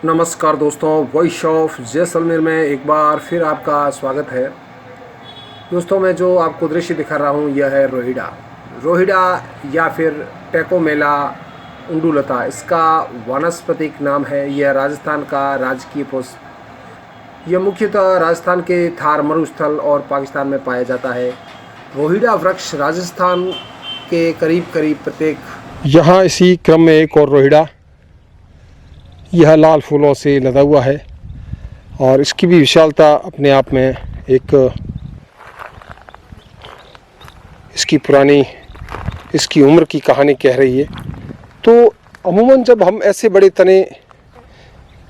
नमस्कार दोस्तों, voice of Jaisalmer में एक बार फिर आपका स्वागत है। दोस्तों, मैं जो आपको दृश्य दिखा रहा हूँ यह है रोहिड़ा या फिर टेकोमेला उंडुलता, इसका वानस्पतिक नाम है। यह राजस्थान का राजकीय पुष्प यह मुख्यतः राजस्थान के थार मरुस्थल और पाकिस्तान में पाया जाता है। रोहिड़ा वृक्ष राजस्थान के करीब करीब प्रत्येक यहाँ इसी क्रम में एक और रोहिड़ा, यह लाल फूलों से लदा हुआ है और इसकी भी विशालता अपने आप में एक इसकी उम्र की कहानी कह रही है। तो अमूमन जब हम ऐसे बड़े तने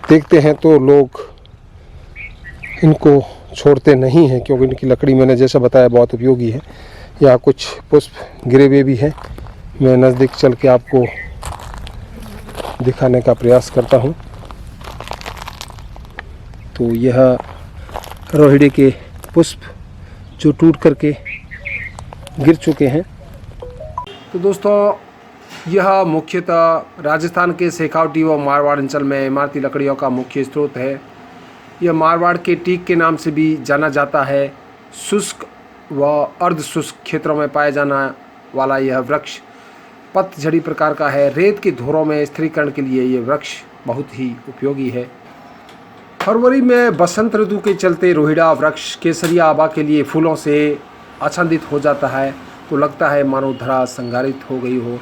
देखते हैं तो लोग इनको छोड़ते नहीं हैं, क्योंकि इनकी लकड़ी मैंने जैसा बताया बहुत उपयोगी है। यहाँ कुछ पुष्प गिरे हुए भी हैं, मैं नज़दीक चल के आपको दिखाने का प्रयास करता हूँ। तो यह रोहिड़े के पुष्प जो टूट करके गिर चुके हैं। तो दोस्तों, यह मुख्यतः राजस्थान के शेखावटी व मारवाड़ अंचल में इमारती लकड़ियों का मुख्य स्रोत है। यह मारवाड़ के टीक के नाम से भी जाना जाता है। शुष्क व अर्ध शुष्क क्षेत्रों में पाया जाने वाला यह वृक्ष पतझड़ी प्रकार का है। रेत के धोरों में स्थिरीकरण के लिए यह वृक्ष बहुत ही उपयोगी है। फरवरी में बसंत ऋतु के चलते रोहिड़ा वृक्ष केसरिया आभा के लिए फूलों से आच्छादित हो जाता है, तो लगता है मानो धरा संगारित हो गई हो।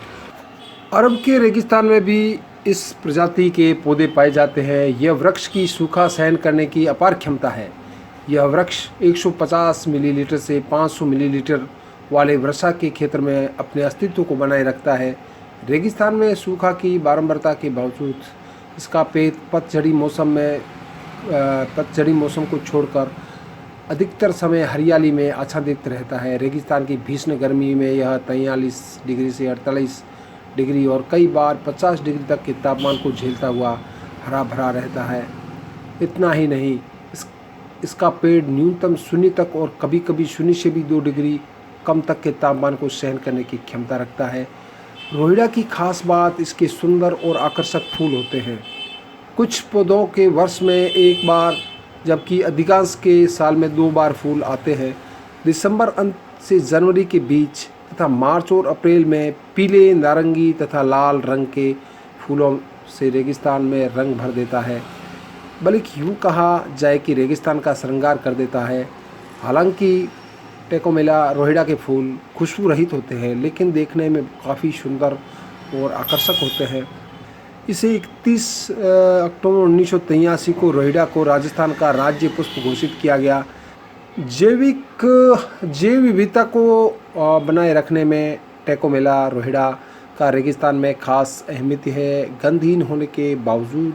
अरब के रेगिस्तान में भी इस प्रजाति के पौधे पाए जाते हैं। यह वृक्ष की सूखा सहन करने की अपार क्षमता है। यह वृक्ष 150 मिलीलीटर से 500 मिलीलीटर वाले वर्षा के क्षेत्र में अपने अस्तित्व को बनाए रखता है। रेगिस्तान में सूखा की बारंबारता के बावजूद इसका पेड़ पतझड़ी मौसम को छोड़कर अधिकतर समय हरियाली में आच्छादित रहता है। रेगिस्तान की भीषण गर्मी में यह 43 डिग्री से 48 डिग्री और कई बार 50 डिग्री तक के तापमान को झेलता हुआ हरा भरा रहता है। इतना ही नहीं, इसका पेड़ न्यूनतम 0 तक और कभी कभी 0 से भी 2 डिग्री कम तक के तापमान को सहन करने की क्षमता रखता है। रोहिड़ा की खास बात इसके सुंदर और आकर्षक फूल होते हैं। कुछ पौधों के वर्ष में एक बार, जबकि अधिकांश के साल में 2 बार फूल आते हैं। दिसंबर अंत से जनवरी के बीच तथा मार्च और अप्रैल में पीले, नारंगी तथा लाल रंग के फूलों से रेगिस्तान में रंग भर देता है, बल्कि यूँ कहा जाए कि रेगिस्तान का श्रृंगार कर देता है। हालांकि टेकोमेला रोहिड़ा के फूल खुशबू रहित होते हैं, लेकिन देखने में काफ़ी सुंदर और आकर्षक होते हैं। इसे 31 अक्टूबर 1983 को रोहिड़ा को राजस्थान का राज्य पुष्प घोषित किया गया। जैव विविधता को बनाए रखने में टेकोमेला रोहिड़ा का रेगिस्तान में खास अहमियत है। गंधहीन होने के बावजूद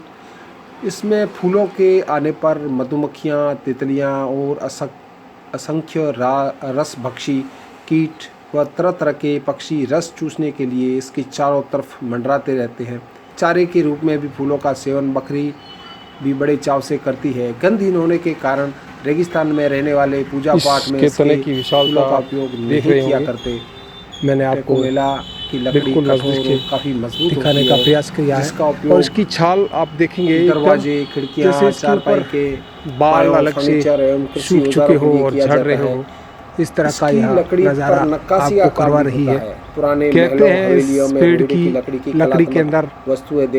इसमें फूलों के आने पर मधुमक्खियाँ, तितलियाँ और असंख्य रसभक्षी कीट व तरह तरह के पक्षी रस चूसने के लिए इसके चारों तरफ मंडराते रहते हैं। चारे के रूप में भी फूलों का सेवन बकरी भी बड़े चाव से करती है। गंधहीन होने के कारण रेगिस्तान में रहने वाले पूजा पाठ में इसके तने की विशालता का उपयोग नहीं किया करते। मैंने आपको टेकोमेला की लकड़ी काफी मजबूत दिखाने का प्रयास किया है, जिसका उपयोग और इसकी छाल आप देखेंगे दरवाजे, खिड़कियां, चारपाई के बाल अलग से सूख चुके हो और झड़ रहे हो, इस तरह का यह नज़ारा आपको करवा रही है। कहते हैं इस पेड़ की लकड़ी के अंदर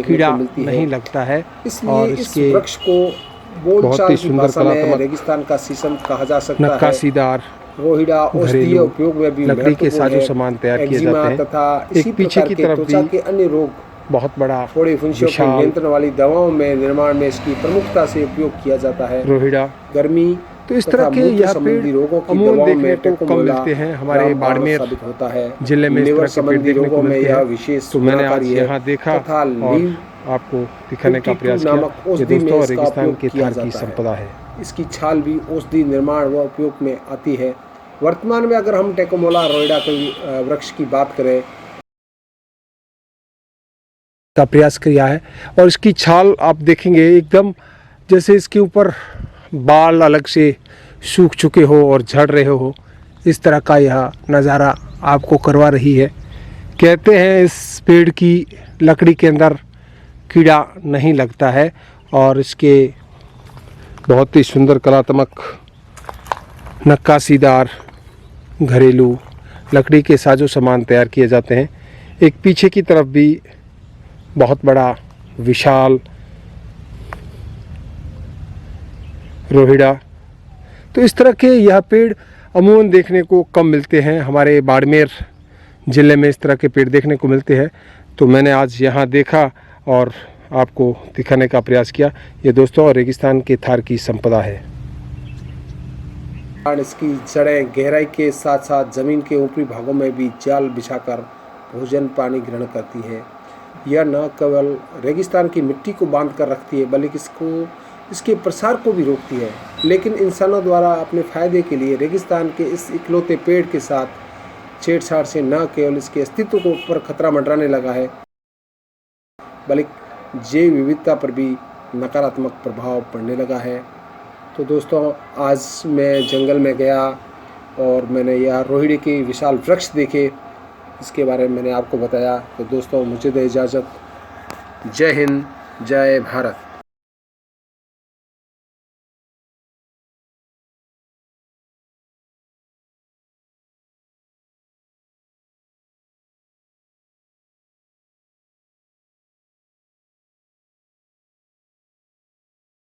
कीड़ा नहीं लगता है और इसके वृक्ष को बहुत ही सुंदर कलात्मक रेगिस्तान का शीशम कहा जा सकता है। नक्काशीदार रोहिड़ा औषधीय उपयोग में भी लकड़ी के साजो सामान तैयार किए जाते हैं तथा एक पीछे की तरफ भी के अन्य रोग बहुत बड़ा फोड़े फुंसियों के नियंत्रण वाली दवाओं में निर्माण में इसकी प्रमुखता से उपयोग किया जाता है। रोहिड़ा गर्मी तो इस तरह के यह पेड़ रोगों की अमूमन दवाओं देखने में को कम मिलते हैं। हमारे बाड़मेर होता है। जिले में इस तरह के पेड़ देखने को मिलते हैं। विशेष तो मैंने आज यहाँ देखा और आपको दिखाने का प्रयास किया। ये दोस्तों रेगिस्तान के थार की संपदा है। इसकी छाल भी औषधि निर्माण व उपयोग में आती है। वर्तमान में अगर हम टेकोमेला रोहिड़ा के वृक्ष की बात करें का प्रयास किया है, और इसकी छाल आप देखेंगे एकदम जैसे इसके ऊपर बाल अलग से सूख चुके हो और झड़ रहे हो, इस तरह का यह नज़ारा आपको करवा रही है। कहते हैं इस पेड़ की लकड़ी के अंदर कीड़ा नहीं लगता है और इसके बहुत ही सुंदर कलात्मक नक्काशीदार घरेलू लकड़ी के साजो सामान तैयार किए जाते हैं। एक पीछे की तरफ भी बहुत बड़ा विशाल रोहिड़ा। तो इस तरह के यह पेड़ अमूमन देखने को कम मिलते हैं। हमारे बाड़मेर ज़िले में इस तरह के पेड़ देखने को मिलते हैं। तो मैंने आज यहाँ देखा और आपको दिखाने का प्रयास किया। ये दोस्तों रेगिस्तान के थार की संपदा है। इसकी जड़ें गहराई के साथ साथ ज़मीन के ऊपरी भागों में भी जाल बिछाकर भोजन पानी ग्रहण करती है। यह न केवल रेगिस्तान की मिट्टी को बांध कर रखती है बल्कि इसके प्रसार को भी रोकती है। लेकिन इंसानों द्वारा अपने फ़ायदे के लिए रेगिस्तान के इस इकलौते पेड़ के साथ छेड़छाड़ से न केवल इसके अस्तित्व को पर खतरा मंडराने लगा है बल्कि जैव विविधता पर भी नकारात्मक प्रभाव पड़ने लगा है। तो दोस्तों आज मैं जंगल में गया और मैंने यह रोहिड़े के विशाल वृक्ष देखे, इसके बारे में मैंने आपको बताया। तो दोस्तों मुझे दे इजाज़त। जय हिंद, जय भारत।